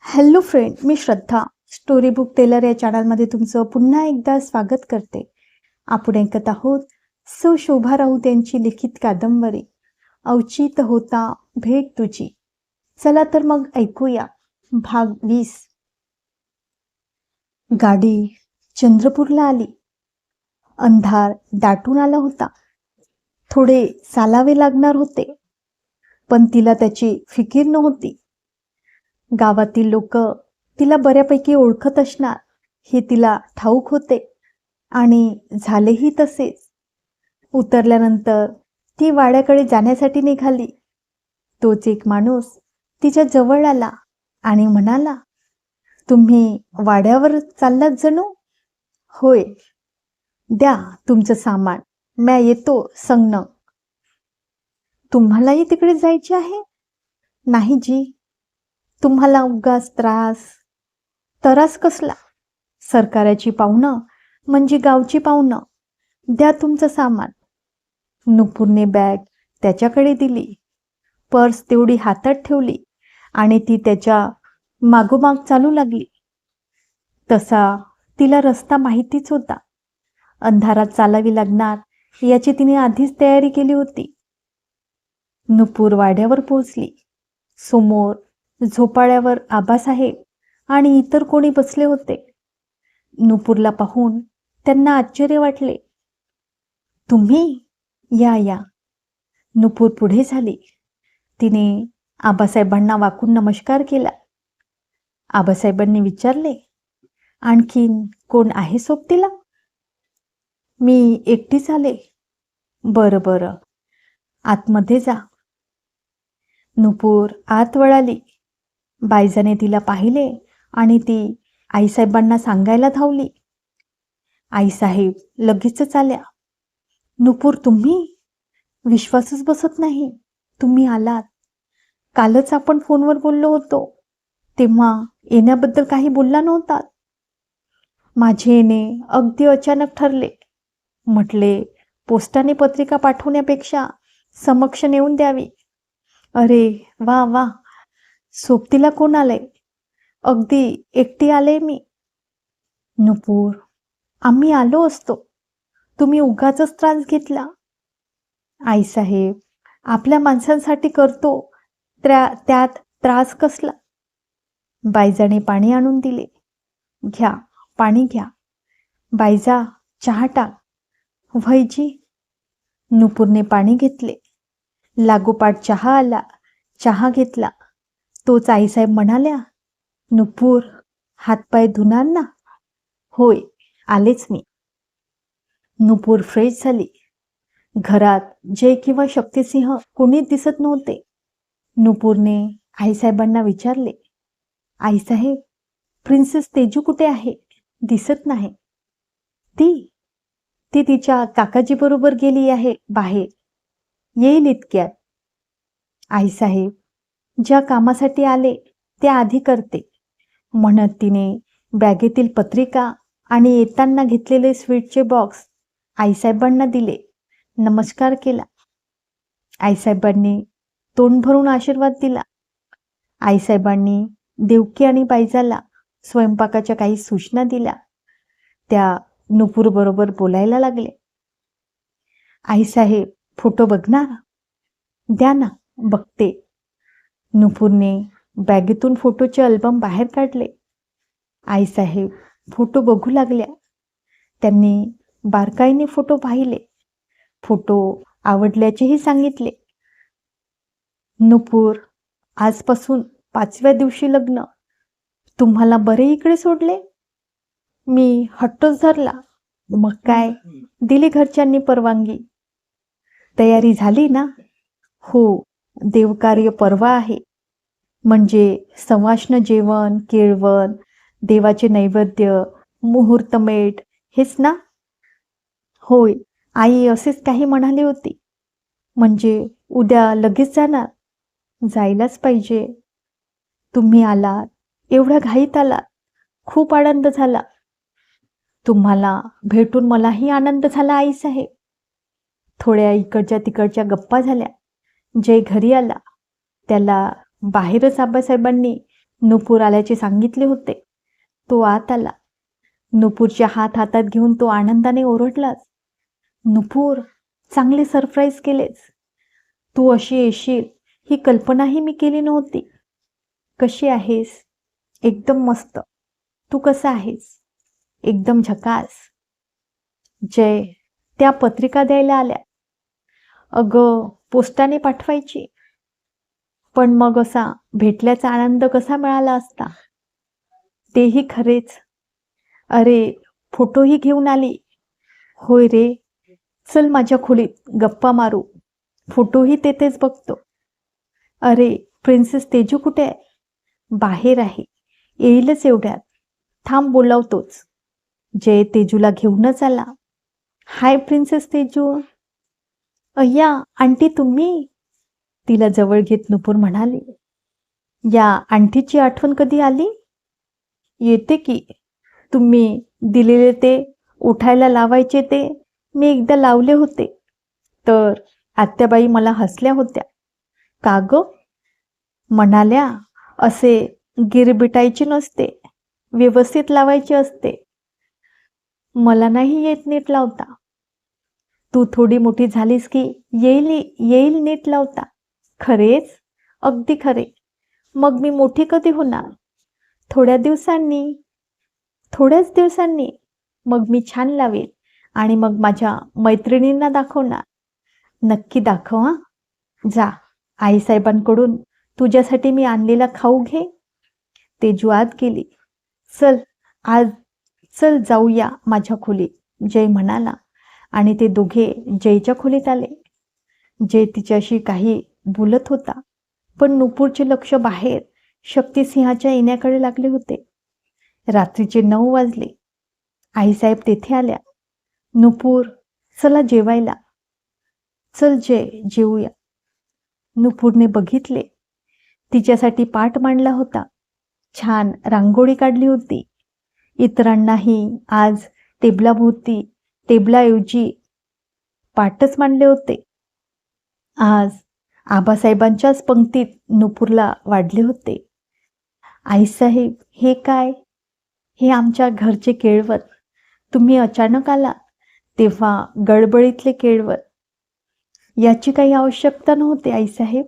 Hello friend, मी श्रद्धा. Story book teller या चॅनलमध्ये तुमचं पुन्हा एकदा स्वागत करते. आपण ऐकत आहोत सौ शोभा राऊत यांची लिखित कादंबरी अवचित होता भेट तुझी. चला तर मग ऐकूया भाग 20. गाडी चंद्रपूरला आली. अंधार दाटून आला होता. थोडे चालावे लागणार होते, पण तिला त्याची फिकीर नव्हती. गावातील लोक तिला बऱ्यापैकी ओळखत असणार हे तिला ठाऊक होते आणि झालेही तसेच. उतरल्यानंतर ती वाड्याकडे जाण्यासाठी निघाली. तोच एक माणूस तिच्या जवळ आला आणि म्हणाला, तुम्ही वाड्यावर चाललात जणू? होय. द्या तुमचं सामान, म्या येतो संगन. तुम्हालाही तिकडे जायचे आहे? नाही जी. तुम्हाला उगाच त्रास कसला? सरकाराची पाहुणं म्हणजे गावची पाहुणं. द्या तुमचं सामान. नुपूरने बॅग त्याच्याकडे दिली. पर्स तेवढी हातात ठेवली आणि ती त्याच्या मागोमाग चालू लागली. तसा तिला रस्ता माहितीच होता. अंधारात चालावी लागणार याची तिने आधीच तयारी केली होती. नुपूर वाड्यावर पोहोचली. समोर झोपाळ्यावर आबासाहेब आणि इतर कोणी बसले होते. नुपूरला पाहून त्यांना आश्चर्य वाटले. तुम्ही? या या. नुपूर पुढे झाली. तिने आबासाहेबांना वाकून नमस्कार केला. आबासाहेबांनी विचारले, आणखीन कोण आहे सोबतीला? मी एकटीच आले. बरं बरं, आतमध्ये जा. नुपूर आत वळाली. बायजाने तिला पाहिले आणि ती आईसाहेबांना सांगायला धावली. आईसाहेब लगेचच आल्या. नुपूर, तुम्ही? विश्वासच बसत नाही. तुम्ही आलात. कालच आपण फोनवर बोललो होतो, तेव्हा येण्याबद्दल काही बोलला नव्हतात. माझे येणे अगदी अचानक ठरले. म्हटले, पोस्टाने पत्रिका पाठवण्यापेक्षा समक्ष नेऊन द्यावी. अरे वा वा. सोबतीला कोण आलंय? अगदी एकटी आले मी. नुपूर, आम्ही आलो असतो, तुम्ही उगाचच त्रास घेतला. आईसाहेब, आपल्या माणसांसाठी करतो, त्यात त्रास कसला? बायजाने पाणी आणून दिले. घ्या, पाणी घ्या. बायजा, चहा टाक. व्हयजी. नुपूरने पाणी घेतले. लागोपाठ चहा आला. चहा घेतला. तोच आईसाहेब म्हणाल्या, नुपूर, हातपाय धुणार ना? होय, आलेच मी. नुपूर फ्रेश झाली. घरात जय किंवा शक्तिसिंह कोणीच दिसत नव्हते. नुपूरने आईसाहेबांना विचारले, आईसाहेब, प्रिन्सेस तेजू कुठे आहे? दिसत नाही. ती तिच्या काकाजीबरोबर गेली आहे बाहेर. येईल इतक्यात. आईसाहेब, ज्या कामासाठी आले ते आधी करते, म्हणत तिने बॅगेतील पत्रिका आणि येताना घेतलेले स्वीटचे बॉक्स आईसाहेबांना दिले. नमस्कार केला. आईसाहेबांनी तोंड भरून आशीर्वाद दिला. आईसाहेबांनी देवकी आणि बायजाला स्वयंपाकाच्या काही सूचना दिल्या. त्या नुपूर बरोबर बोलायला लागले. आईसाहेब, फोटो बघणार? द्या ना, बघते. नुपूरने बॅगेतून फोटोचे अल्बम बाहेर काढले. आईसाहेब फोटो बघू लागल्या. त्यांनी बारकाईने फोटो पाहिले. फोटो आवडल्याचेही सांगितले. नुपूर, आजपासून 5व्या दिवशी लग्न. तुम्हाला बरे इकडे सोडले? मी हट्टच धरला. मग काय, दिली घरच्यांनी परवानगी. तयारी झाली ना? हो, देवकार्य परवा आहे. म्हणजे सवाष्ण जेवण, केळवण, देवाचे नैवेद्य, मुहूर्तमेढ हेच ना? होय, आई असेच काही म्हणाली होती. म्हणजे उद्या लगेच जाणार? जायलाच पाहिजे. तुम्ही आलात, एवढ्या घाईत आलात, खूप आनंद झाला. तुम्हाला भेटून मलाही आनंद झाला आईसाहेब. थोड्या इकडच्या तिकडच्या गप्पा झाल्या. जय घरी आला. त्याला बाहेरच आबासाहेबांनी नुपूर आल्याचे सांगितले होते. तो आत आला. नुपूरचे हात हातात घेऊन तो आनंदाने ओरडलाच, नुपूर, चांगले सरप्राईज केलेस. तू अशी येशील ही कल्पनाही मी केली नव्हती. कशी आहेस? एकदम मस्त. तू कसा आहेस? एकदम झकास. जय, त्या पत्रिका द्यायला आल्या. अगं, पोस्टाने पाठवायची. पण मग असा भेटल्याचा आनंद कसा मिळाला असता? तेही खरेच. अरे, फोटोही घेऊन आली. होय रे. चल माझ्या खोलीत गप्पा मारू. फोटोही तेथेच बघतो. अरे, प्रिन्सेस तेजू कुठे आहे? बाहेर आहे. येईलच एवढ्यात. थांब, बोलावतोच. जय तेजूला घेऊनच आला. हाय प्रिन्सेस तेजू. अय्या आंटी, तुम्ही? तिला जवळ घेत नुपूर म्हणाली. या आंटीची आठवण कधी आली? येते की. तुम्ही दिलेले ते उठायला लावायचे ते मी एकदा लावले होते, तर आत्याबाई मला हसल्या होत्या. का ग? म्हणाल्या, असे गिरबिटायचे नसते, व्यवस्थित लावायचे असते. मला नाही येत नीट लावता. तू थोडी मोठी झालीस की येईल नीट लावता. खरेच? अगदी खरे. मग मी मोठी कधी होणार? थोड्याच दिवसांनी. मग मी छान लावेल आणि मग माझ्या मैत्रिणींना दाखवणार. नक्की दाखव हा. जा, आईसाहेबांकडून तुझ्यासाठी मी आणलेला खाऊ घे. तेजू आत गेली. चल जाऊया माझ्या खोलीत, जय म्हणाला आणि ते दोघे जयच्या खोलीत आले. जय तिच्याशी काही बोलत होता, पण नुपूरचे लक्ष बाहेर शक्तिसिंहाच्या येण्याकडे लागले होते. रात्रीचे 9 वाजले. आईसाहेब तेथे आल्या. नुपूर, चला जेवायला. चल जय, जेवूया. नुपूरने बघितले. तिच्यासाठी पाट मांडला होता. छान रांगोळी काढली होती. इतरांनाही आज टेबलाऐवजी पाटच मांडले होते. आज आबासाहेबांच्याच पंक्तीत नुपूरला वाढले होते. आईसाहेब, हे काय? हे आमच्या घरचे केळवत. तुम्ही अचानक आला तेव्हा गडबडीतले केळवत. याची काही आवश्यकता नव्हती आईसाहेब.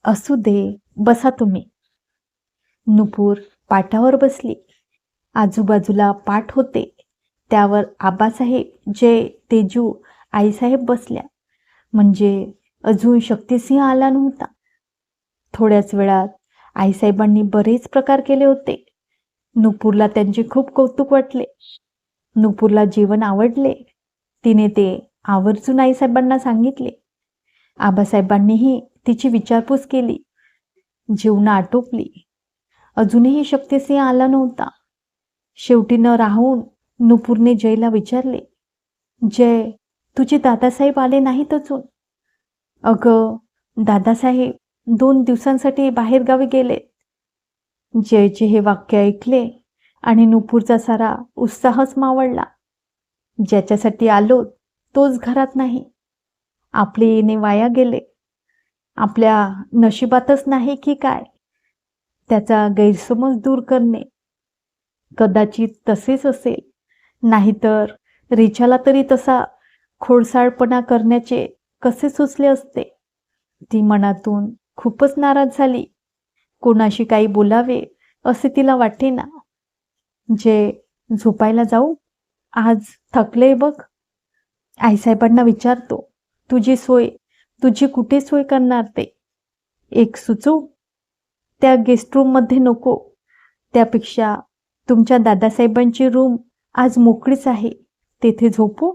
असू दे, बसा तुम्ही. नुपूर पाटावर बसली. आजूबाजूला पाट होते. त्यावर आबासाहेब, जय, तेजू, आईसाहेब बसल्या. म्हणजे अजून शक्तिसिंह आला नव्हता. थोड्याच वेळात आईसाहेबांनी बरेच प्रकार केले होते. नुपूरला त्यांचे खूप कौतुक वाटले. नुपूरला जेवण आवडले. तिने ते आवर्जून आईसाहेबांना सांगितले. आबासाहेबांनीही तिची विचारपूस केली. जेवणं आटोपली. अजूनही शक्तिसिंह आला नव्हता. शेवटी न राहून नुपूरने जयला विचारले, जय, तुझे दादासाहेब आले नाहीत अजून? अगं, दादासाहेब 2 दिवसांसाठी बाहेरगावी गेले. जयचे हे वाक्य ऐकले आणि नुपूरचा सारा उत्साहच मावळला. ज्याच्यासाठी आलो तोच घरात नाही. आपले येणे वाया गेले. आपल्या नशिबातच नाही की काय? त्याचा गैरसमज दूर करणे. कदाचित तसेच असेल. नाहीतर रिचाला तरी तसा खोडसाळपणा करण्याचे कसे सुचले असते? ती मनातून खूपच नाराज झाली. कोणाशी काही बोलावे असे तिला वाटेना. जे, झोपायला जाऊ? आज थकले बघ. आईसाहेबांना विचारतो. तुझी कुठे सोय करणार ते? एक सुचवू? त्या गेस्ट रूममध्ये नको. त्यापेक्षा तुमच्या दादासाहेबांची रूम आज मोकळीच आहे, तेथे झोपू?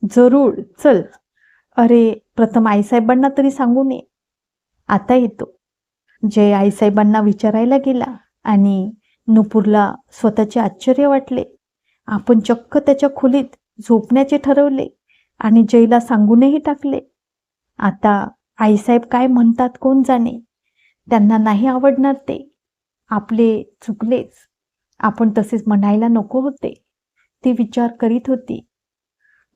जरूर, चल. अरे, प्रथम आईसाहेबांना तरी सांगून ये. आता येतो. जय आईसाहेबांना विचारायला गेला आणि नुपूरला स्वतःचे आश्चर्य वाटले. आपण चक्क त्याच्या खोलीत झोपण्याचे ठरवले आणि जयला सांगूनही टाकले. आता आईसाहेब काय म्हणतात कोण जाणे. त्यांना नाही आवडणार ते. आपले चुकलेच. आपण तसेच म्हणायला नको होते, ती विचार करीत होती.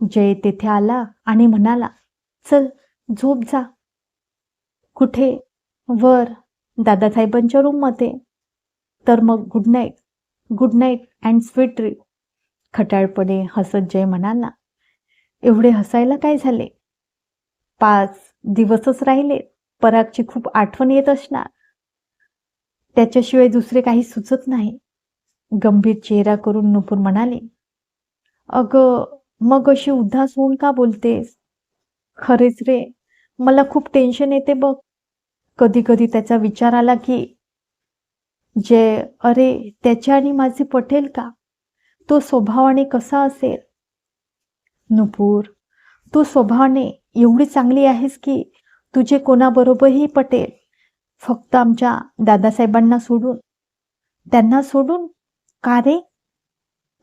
जय तेथे आला आणि म्हणाला, चल झोप जा. कुठे? वर. दादासाहेबांच्या रूममध्ये. तर मग good night and sweet dream. खट्याळपणे हसत जय म्हणाला, एवढे हसायला काय झाले? 5 दिवसच राहिले. परागची खूप आठवण येत असणार. त्याच्याशिवाय दुसरे काही सुचत नाही. गंभीर चेहरा करून नुपूर म्हणाली, अगं मग अशी उदास होऊन का बोलतेस? खरेच रे, मला खूप टेन्शन येते बघ. कधी कधी त्याचा विचार आला की जय, अरे त्याच्या आणि माझे पटेल का? तो स्वभावाने कसा असेल? नुपूर, तू स्वभावाने एवढी चांगली आहेस की तुझे कोणाबरोबरही पटेल. फक्त आमच्या दादासाहेबांना सोडून. त्यांना सोडून? का रे?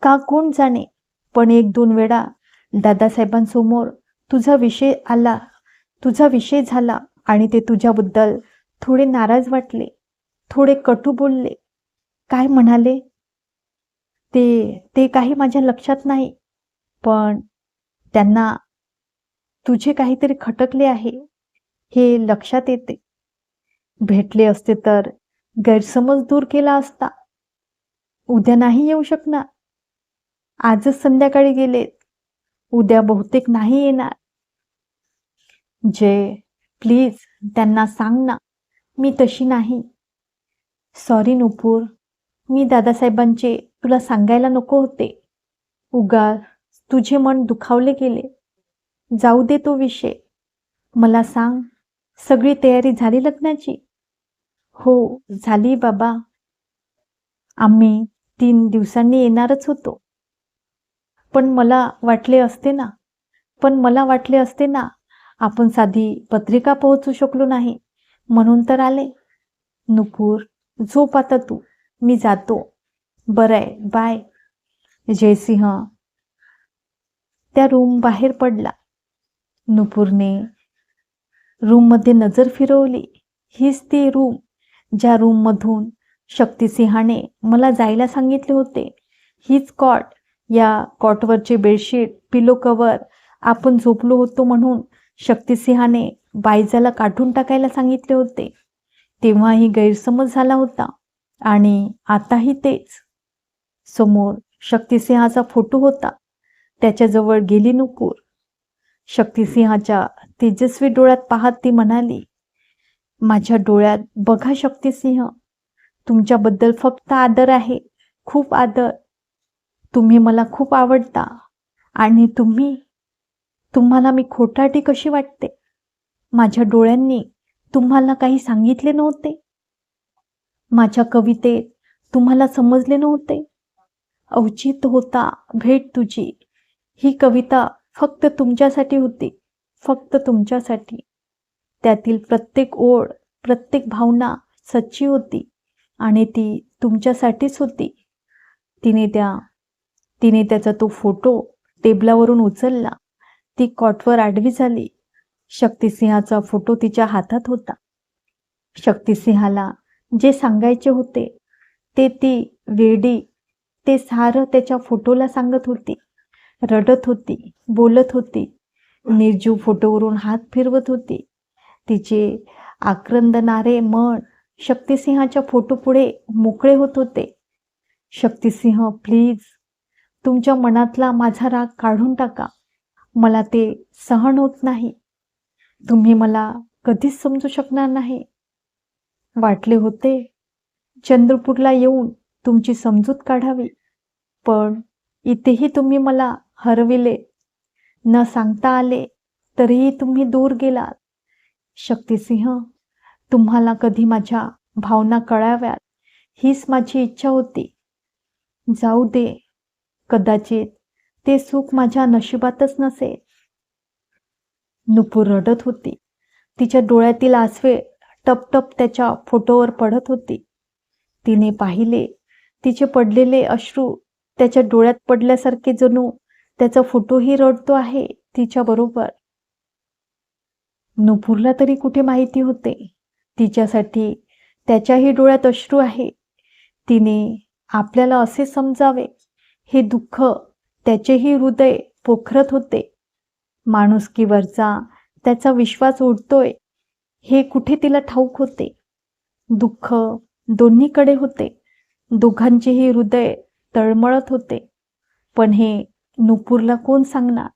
का कोण जाणे, पण 1-2 वेळा दादासाहेबांसमोर तुझा विषय झाला आणि ते तुझ्याबद्दल थोडे नाराज वाटले, थोडे कटू बोलले. काय म्हणाले ते काही माझ्या लक्षात नाही, पण त्यांना तुझे काहीतरी खटकले आहे हे लक्षात येते. भेटले असते तर गैरसमज दूर केला असता. उद्या नाही येऊ शकणार. आजच संध्याकाळी गेलेत, उद्या बहुतेक नाही येणार. जय, प्लीज त्यांना सांग ना, मी तशी नाही. सॉरी नुपूर, मी दादासाहेबांचे तुला सांगायला नको होते. उगाच तुझे मन दुखावले गेले. जाऊ दे तो विषय. मला सांग, सगळी तयारी झाली लग्नाची? हो झाली बाबा. आम्ही 3 दिवसांनी येणारच होतो. पण मला वाटले असते ना, आपण साधी पत्रिका पोहोचू शकलो नाही म्हणून तर आले. नुपूर, झोप आता तू, मी जातो. बरंय, बाय. जयसिंह त्या रूम बाहेर पडला. नुपूरने रूममध्ये नजर फिरवली. हीच ती रूम ज्या रूममधून शक्तिसिंहाने मला जायला सांगितले होते. हीच कॉट, या कॉटवरचे बेडशीट, पिलो कवर आपण झोपलो होतो म्हणून शक्तिसिंहाने बायजाला काढून टाकायला सांगितले होते. तेव्हाही गैरसमज झाला होता आणि आताही तेच. समोर शक्तिसिंहाचा फोटो होता. त्याच्याजवळ गेली नुपूर. शक्तिसिंहाच्या तेजस्वी डोळ्यात पाहत ती म्हणाली, माझ्या डोळ्यात बघा शक्तिसिंह, तुमच्याबद्दल फक्त आदर आहे, खूप आदर. तुम्ही मला खूप आवडता आणि तुम्हाला मी खोटारडी कशी वाटते? माझ्या डोळ्यांनी तुम्हाला काही सांगितले नव्हते? माझ्या कवितेत तुम्हाला समजले नव्हते? औचित्य होता भेट तुझी. ही कविता फक्त तुमच्यासाठी होती, फक्त तुमच्यासाठी. त्यातील प्रत्येक ओळ, प्रत्येक भावना सच्ची होती आणि ती तुमच्यासाठीच होती. तिने त्याचा तो फोटो टेबलावरून उचलला. ती कॉटवर आडवी झाली. शक्तिसिंहाचा फोटो तिच्या हातात होता. शक्तिसिंहाला जे सांगायचे होते ते ती वेडी ते सारं त्याच्या फोटोला सांगत होती. रडत होती, बोलत होती, निर्जीव फोटोवरून हात फिरवत होती. तिचे आक्रंदणारे मन शक्तिसिंहाच्या फोटोपुढे मोकळे होत होते. शक्तिसिंह, प्लीज, तुमच्या मनातला माझा राग काढून टाका. मला ते सहन होत नाही. तुम्ही मला कधीच समजू शकणार नाही. वाटले होते चंद्रपूरला येऊन तुमची समजूत काढावी, पण इथेही तुम्ही मला हरविले. न सांगता आले तरीही तुम्ही दूर गेलात. शक्तिसिंह, तुम्हाला कधी माझ्या भावना कळाव्यात हीच माझी इच्छा होती. जाऊ दे, कदाचित ते सुख माझ्या नशिबातच नसेल. नुपूर रडत होती. तिच्या डोळ्यातील आसवे टपटप त्याच्या फोटोवर पडत होती. तिने पाहिले तिचे पडलेले अश्रू त्याच्या डोळ्यात पडल्यासारखे, जणू त्याचा फोटोही रडतो आहे तिच्या बरोबर. नुपूरला तरी कुठे माहिती होते तिच्यासाठी त्याच्याही डोळ्यात अश्रू आहे. तिने आपल्याला असे समजावे हे दुःख त्याचेही हृदय पोखरत होते. माणुसकीवरचा त्याचा विश्वास उडतोय हे कुठे तिला ठाऊक होते. दुःख दोन्हीकडे होते. दोघांचेही हृदय तळमळत होते. पण हे नुपूरला कोण सांगणार?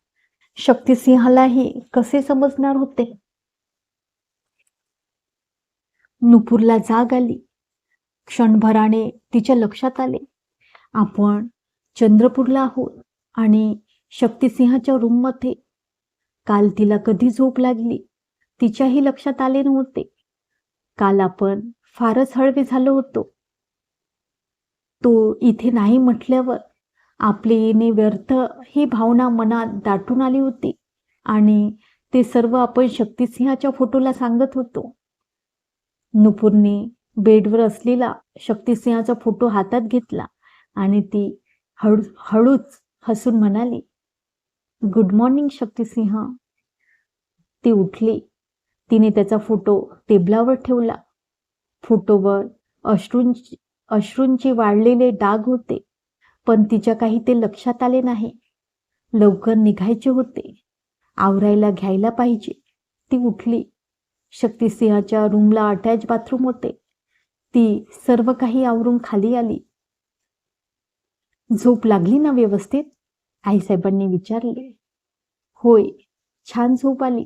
शक्तिसिंहालाही कसे समजणार होते? नुपूरला जाग आली. क्षणभराने तिच्या लक्षात आले, आपण चंद्रपूरला आहोत आणि शक्तिसिंहाच्या रूममध्ये. काल तिला कधी झोप लागली तिच्याही लक्षात आले नव्हते. काल आपण फारच हळवे झालो होतो. तो इथे नाही म्हटल्यावर आपले येणे व्यर्थ ही भावना मनात दाटून आली होती आणि ते सर्व आपण शक्तिसिंहाच्या फोटोला सांगत होतो. नुपूरने बेडवर असलेला शक्तिसिंहाचा फोटो हातात घेतला आणि ती हळूच हसून म्हणाली, गुड मॉर्निंग शक्तिसिंह. ती उठली. तिने त्याचा फोटो टेबलावर ठेवला. फोटोवर अश्रूंचे वाढलेले डाग होते, पण तिच्या काही ते लक्षात आले नाही. लवकर निघायचे होते. आवरायला घ्यायला पाहिजे. ती उठली. शक्तिसिंहाच्या रूमला अटॅच बाथरूम होते. ती सर्व काही आवरून खाली आली. झोप लागली ना व्यवस्थित? आईसाहेबांनी विचारले. होय, छान झोप आली.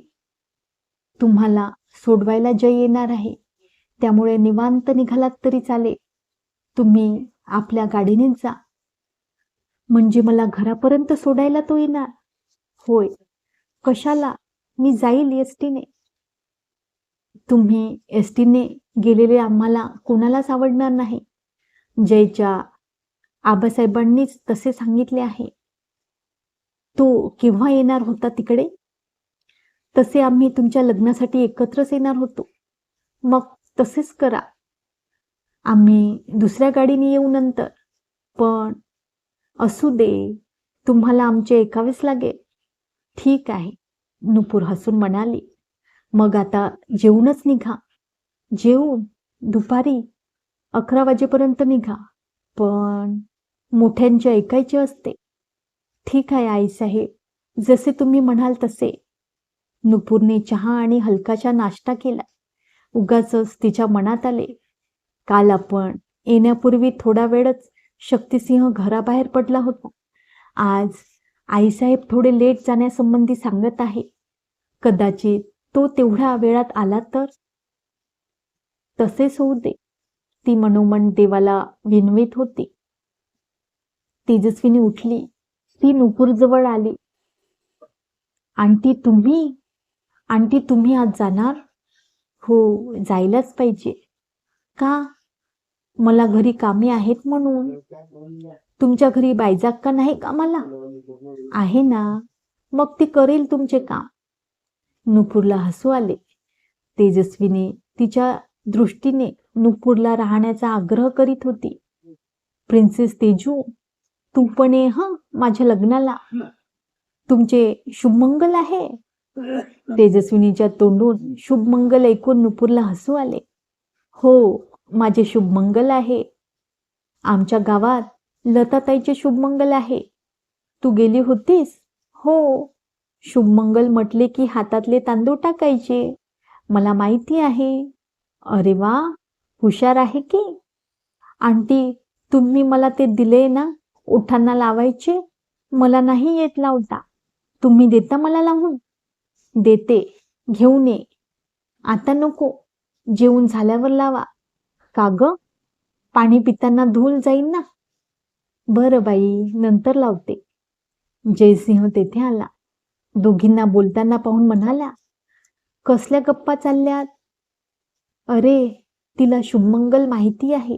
तुम्हाला सोडवायला जय येणार आहे, त्यामुळे निवांत निघालात तरी चालेल. तुम्ही आपल्या गाडीनेच जा. म्हणजे मला घरापर्यंत सोडायला तो येणार? होय. कशाला? मी जाईल एसटीने. तुम्ही एसटीने गेलेले आम्हाला कोणालाच आवडणार नाही. जयच्या आबासाहेबांनीच तसे सांगितले आहे. तो केव्हा येणार होता तिकडे? तसे आम्ही तुमच्या लग्नासाठी एकत्रच येणार होतो. मग तसेच करा. आम्ही दुसऱ्या गाडीने येऊ नंतर. पण असू दे, तुम्हाला आमचे ऐकावेच लागेल. ठीक आहे, नुपूर हसून म्हणाली. मग आता जेवूनच निघा. जेवून दुपारी 11 वाजेपर्यंत निघा. पण मोठ्यांचे ऐकायचे असते. ठीक आहे आईसाहेब, जसे तुम्ही म्हणाल तसे. नुपूरने चहा आणि हलकाचा नाश्ता केला. उगाचच तिच्या मनात आले, काल आपण येण्यापूर्वी थोडा वेळच शक्तिसिंह घराबाहेर पडला होता. आज आईसाहेब थोडे लेट जाण्यासंबंधी सांगत आहे. कदाचित तो तेवढ्या वेळात आला तर? तसेच होऊ दे, ती मनोमन देवाला विनवीत होती. तेजस्विनी उठली. ती नुपूरजवळ आली. आंटी तुम्ही आज जाणार? हो, जायलाच पाहिजे. का? मला घरी कामे आहेत म्हणून. तुमच्या घरी बायजाक्का नाही का मला? आहे ना, मग ती करेल तुमचे काम. नुपूरला हसू आले. तेजस्विनी तिच्या दृष्टीने नुपूरला राहण्याचा आग्रह करीत होती. प्रिन्सेस तेजू, तू पण ये हं माझ्या लग्नाला. तुमचे शुभमंगल आहे. तेजस्विनीच्या तोंडून शुभमंगल ऐकून नुपूरला हसू आले. हो, माझे शुभमंगल आहे. आमच्या गावात लताताईचे शुभमंगल आहे. तू गेली होतीस? हो. शुभमंगल म्हटले की हातातले तांदूळ टाकायचे. मला माहिती आहे. अरे वा, हुशार आहे की. आंटी, तुम्ही मला ते दिले ना ओठांना लावायचे? मला नाही येत लावता. तुम्ही देता मला लावून? देते, घेऊन ये. आता नको, जेवून झाल्यावर लावा. का ग? पाणी पिताना धूल जाईल ना. बरं बाई, नंतर लावते. जयसिंह तेथे आला. दोघींना बोलताना पाहून म्हणाला, कसल्या गप्पा चालल्यात? अरे, तिला शुभमंगल माहिती आहे.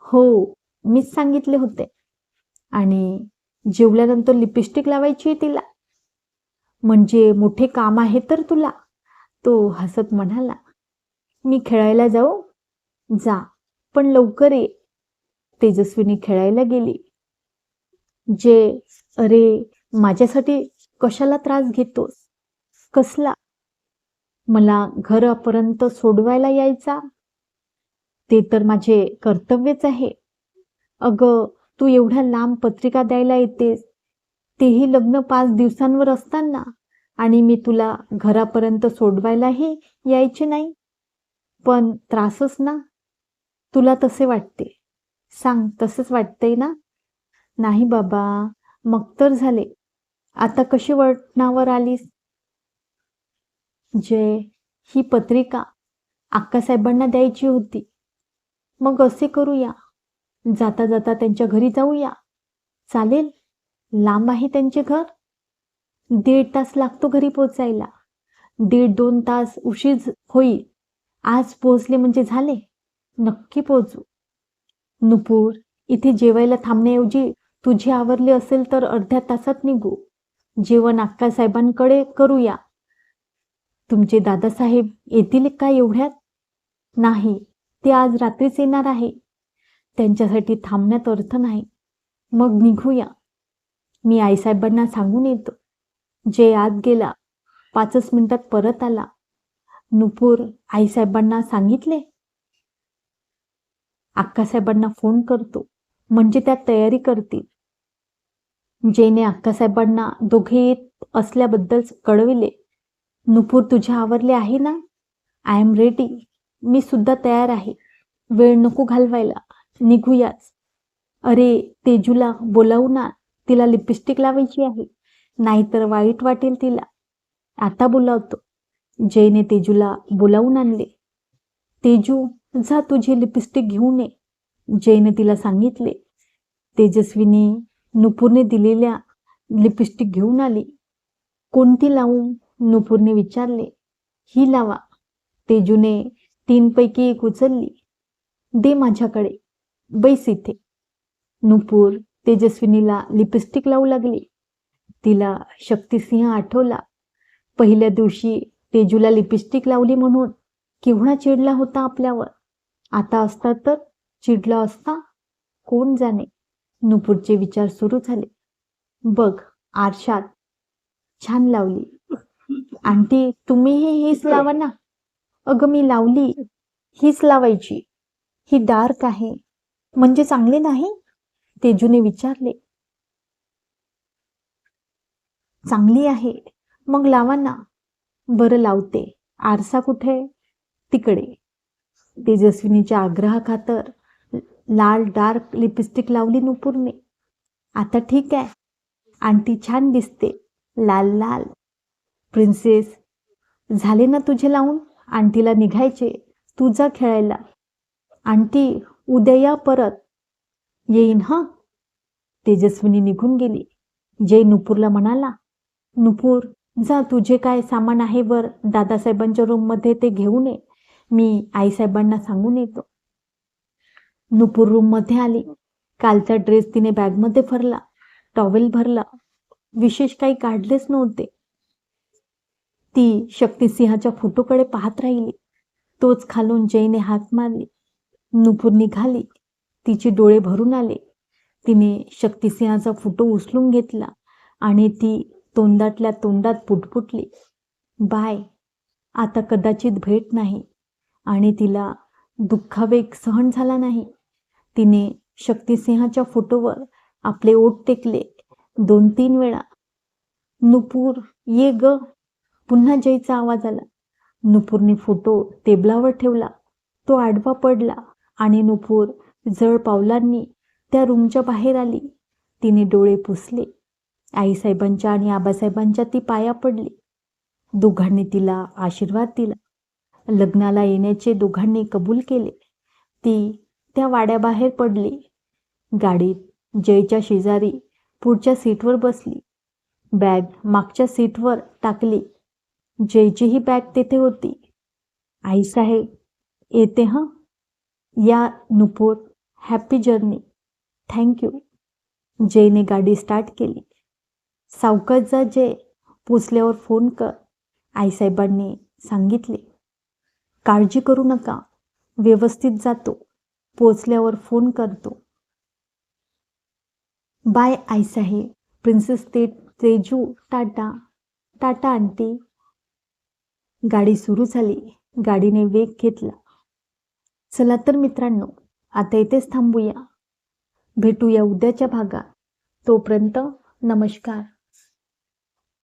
हो, मीच सांगितले होते. आणि जेवल्यानंतर लिपस्टिक लावायची तिला. म्हणजे मोठे काम आहे तर तुला. तो हसत म्हणाला. मी खेळायला जाऊ? जा, पण लवकर ये. तेजस्विनी खेळायला गेली. अरे, माझ्यासाठी कशाला त्रास घेतोस? कसला? मला घरापर्यंत सोडवायला यायचा? ते तर माझे कर्तव्यच आहे. अगं, तू एवढ्या लांब पत्रिका द्यायला येतेस, तेही लग्न 5 दिवसांवर असताना, आणि मी तुला घरापर्यंत सोडवायलाही यायचे नाही. पण त्रासच ना. तुला तसे वाटते. सांग, तसंच वाटतंय ना? नाही बाबा, मग तर झाले. आता कशी वळणावर आलीस? जय, ही पत्रिका अक्कासाहेबांना द्यायची होती. मग असे करूया, जाता जाता त्यांच्या घरी जाऊया. चालेल? लांब आहे त्यांचे घर. 1.5 तास लागतो घरी पोचायला. 1.5-2 तास उशीर होईल. आज पोहोचले म्हणजे झाले. नक्की पोहोचू. नुपूर, इथे जेवायला थांबण्याऐवजी तुझी आवरली असेल तर अर्ध्या तासात निघू. जेवण अक्कासाहेबांकडे करूया. तुमचे दादासाहेब येतील का एवढ्यात? नाही, ते आज रात्रीच येणार आहे. त्यांच्यासाठी थांबण्यात अर्थ नाही. मग निघूया. मी आईसाहेबांना सांगून येतो. जय आत गेला. 5च मिनिटात परत आला. नुपूर, आईसाहेबांना सांगितले? अक्कासाहेबांना फोन करतो, म्हणजे त्यात तयारी करतील. जयने अक्कासाहेबांना दोघे येत असल्याबद्दल कळविले. नुपूर, तुझे आवरले आहे ना? I am ready. मी सुद्धा तयार आहे. वेळ नको घालवायला, निघूयाच. अरे, तेजूला बोलावू ना, तिला लिपस्टिक लावायची आहे. नाहीतर वाईट वाटेल तिला. आता बोलावतो. जयने तेजूला बोलावून आणले. तेजू, जा तुझी लिपस्टिक घेऊन ये. जयने तिला सांगितले. तेजस्विनी नुपूरने दिलेल्या लिपस्टिक घेऊन आली. कोणती लावू? नुपूरने विचारले. ही लावा. तेजूने 3 पैकी 1 उचलली. दे माझ्याकडे. बैस इथे. नुपूर तेजस्विनीला लिपस्टिक लावू लागली. तिला शक्तिसिंह आठवला. पहिल्या दिवशी तेजूला लिपस्टिक लावली म्हणून केवढा चिडला होता आपल्यावर. आता असता तर चिडला असता? कोण जाणे. नुपूरचे विचार सुरू झाले. बघ आरशात, छान लावली. आंटी, तुम्हीही हीच लावा ना. अगं, मी लावली. हीच लावायची. ही डार्क आहे. म्हणजे चांगली नाही? तेजूने विचारले. चांगली आहे. मग लावा ना. बरं, लावते. आरसा कुठे? तिकडे. तेजस्विनीच्या आग्रहाखातर लाल डार्क लिपस्टिक लावली नुपूरने. आता ठीक आहे. आंटी छान दिसते. लाल लाल. प्रिन्सेस, झाले ना तुझे लावून? आंटीला निघायचे. तू जा खेळायला. आंटी, उद्या या परत. येईन हं. तेजस्विनी निघून गेली. जय नुपूरला म्हणाला, नुपूर, जा तुझे काय सामान आहे वर दादासाहेबांच्या रूममध्ये ते घेऊन ये. मी आईसाहेबांना सांगून येतो. नुपूर रूममध्ये आली. कालचा ड्रेस तिने बॅगमध्ये भरला. टॉवेल भरला. विशेष काही काढलेच नव्हते. ती शक्तिसिंहाच्या फोटोकडे पाहत राहिली. तोच खालून जयने हाक मारली. नुपूर निघाली. तिचे डोळे भरून आले. तिने शक्तिसिंहाचा फोटो उचलून घेतला आणि ती तोंडातल्या तोंडात पुटपुटली. बाय. आता कदाचित भेट नाही. आणि तिला दुःखावेग सहन झाला नाही. तिने शक्तिसिंहाच्या फोटोवर आपले ओठ टेकले 2-3 वेळा. नुपूर, ये ग. पुन्हा जयचा आवाज आला. नुपूरने फोटो टेबलावर ठेवला. तो आडवा पडला आणि नुपूर जड पावलांनी त्या रूमच्या बाहेर आली. तिने डोळे पुसले. आईसाहेबांच्या आणि आबासाहेबांच्या ती पाया पडली. दोघांनी तिला आशीर्वाद दिला. लग्नाला येण्याचे दोघांनी कबूल केले. ती त्या वाड्याबाहेर पडली. गाडीत जयच्या शेजारी पुढच्या सीटवर बसली. बॅग मागच्या सीटवर टाकली. जयचीही बॅग तेथे होती. आईसाहेब, येते हं. या नुपूर, हॅपी जर्नी. थँक्यू. जयने गाडी स्टार्ट केली. सावकाश जा जय. पोचल्यावर फोन कर. आईसाहेबांनी सांगितले. काळजी करू नका. व्यवस्थित जातो. पोचल्यावर फोन करतो. बाय आईसाहेब. Princess Teju, tata. Tata aunty. गाडी सुरू झाली. गाडीने वेग घेतला. चला तर मित्रांनो, आता इथेच थांबूया. भेटूया उद्याच्या भागात. तोपर्यंत नमस्कार.